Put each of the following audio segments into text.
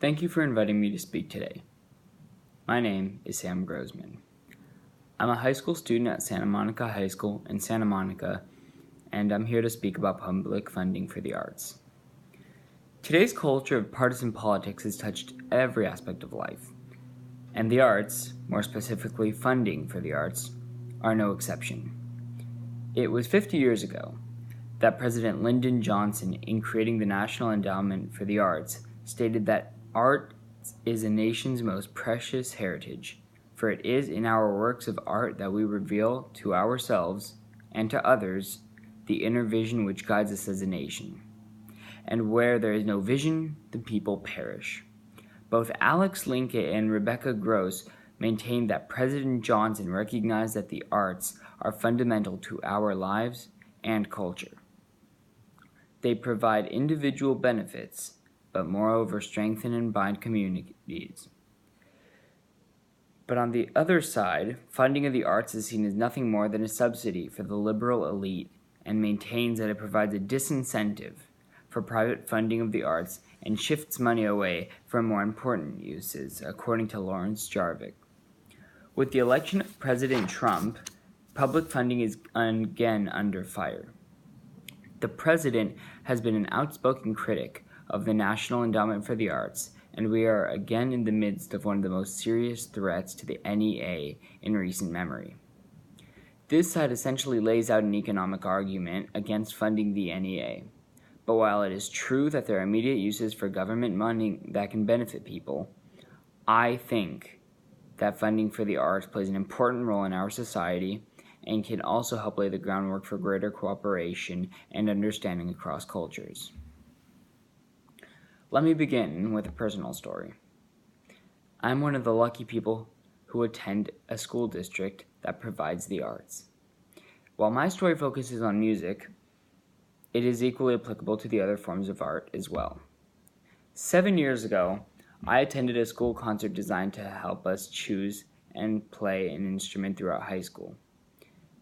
Thank you for inviting me to speak today. My name is Sam Grossman. I'm a high school student at Santa Monica High School in Santa Monica, and I'm here to speak about public funding for the arts. Today's culture of partisan politics has touched every aspect of life, and the arts, more specifically funding for the arts, are no exception. It was 50 years ago that President Lyndon Johnson, in creating the National Endowment for the Arts, stated that art is a nation's most precious heritage, for it is in our works of art that we reveal to ourselves and to others the inner vision which guides us as a nation. And where there is no vision, the people perish. Both Alex Linke and Rebecca Gross maintained that President Johnson recognized that the arts are fundamental to our lives and culture. They provide individual benefits, but moreover strengthen and bind communities. But on the other side, funding of the arts is seen as nothing more than a subsidy for the liberal elite and maintains that it provides a disincentive for private funding of the arts and shifts money away from more important uses, according to Lawrence Jarvik. With the election of President Trump, public funding is again under fire. The president has been an outspoken critic of the National Endowment for the Arts, and we are again in the midst of one of the most serious threats to the NEA in recent memory. This side essentially lays out an economic argument against funding the NEA. But while it is true that there are immediate uses for government money that can benefit people, I think that funding for the arts plays an important role in our society and can also help lay the groundwork for greater cooperation and understanding across cultures. Let me begin with a personal story. I'm one of the lucky people who attend a school district that provides the arts. While my story focuses on music, it is equally applicable to the other forms of art as well. 7 years ago, I attended a school concert designed to help us choose and play an instrument throughout high school.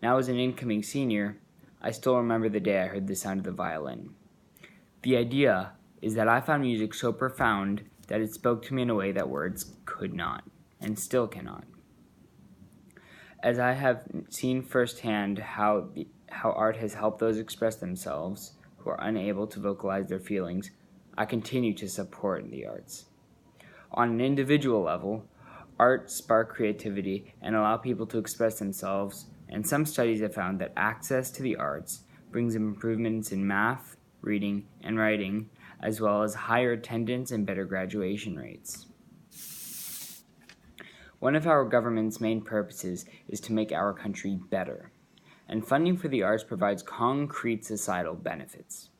Now as an incoming senior, I still remember the day I heard the sound of the violin. The idea is that I found music so profound that it spoke to me in a way that words could not, and still cannot. As I have seen firsthand how art has helped those express themselves who are unable to vocalize their feelings, I continue to support the arts. On an individual level, art spark creativity and allow people to express themselves, and some studies have found that access to the arts brings improvements in math, reading, and writing, as well as higher attendance and better graduation rates. One of our government's main purposes is to make our country better, and funding for the arts provides concrete societal benefits.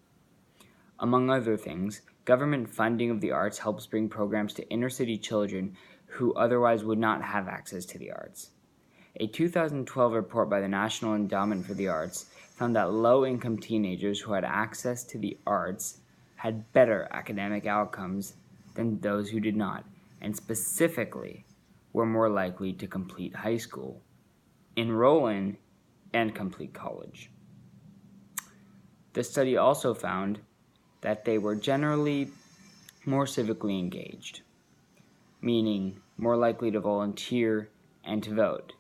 Among other things, government funding of the arts helps bring programs to inner-city children who otherwise would not have access to the arts. A 2012 report by the National Endowment for the Arts found that low-income teenagers who had access to the arts had better academic outcomes than those who did not, and specifically were more likely to complete high school, enroll in, and complete college. The study also found that they were generally more civically engaged, meaning more likely to volunteer and to vote.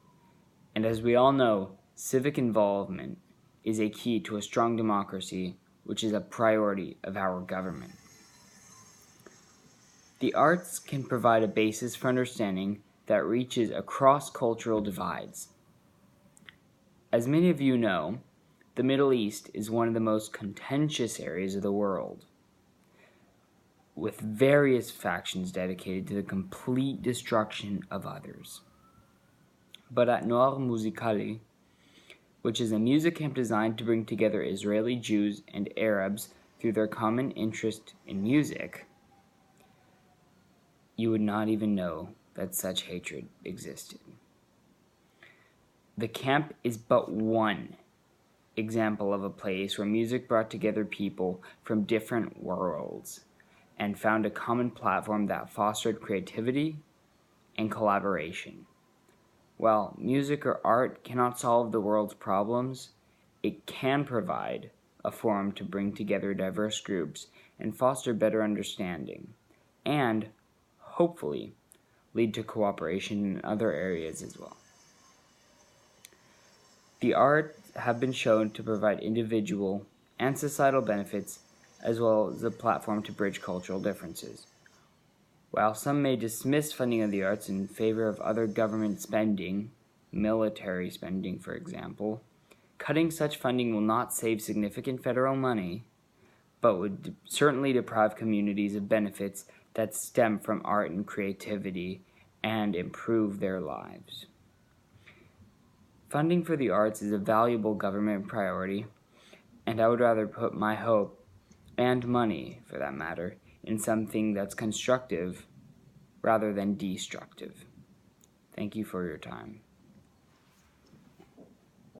And as we all know, civic involvement is a key to a strong democracy, which is a priority of our government. The arts can provide a basis for understanding that reaches across cultural divides. As many of you know, the Middle East is one of the most contentious areas of the world, with various factions dedicated to the complete destruction of others. But at Noir Musicale, which is a music camp designed to bring together Israeli Jews and Arabs through their common interest in music, you would not even know that such hatred existed. The camp is but one example of a place where music brought together people from different worlds and found a common platform that fostered creativity and collaboration. While music or art cannot solve the world's problems, it can provide a forum to bring together diverse groups and foster better understanding, and hopefully lead to cooperation in other areas as well. The arts have been shown to provide individual and societal benefits, as well as a platform to bridge cultural differences. While some may dismiss funding of the arts in favor of other government spending, military spending for example, cutting such funding will not save significant federal money, but would certainly deprive communities of benefits that stem from art and creativity and improve their lives. Funding for the arts is a valuable government priority, and I would rather put my hope, and money for that matter, in something that's constructive rather than destructive. Thank you for your time.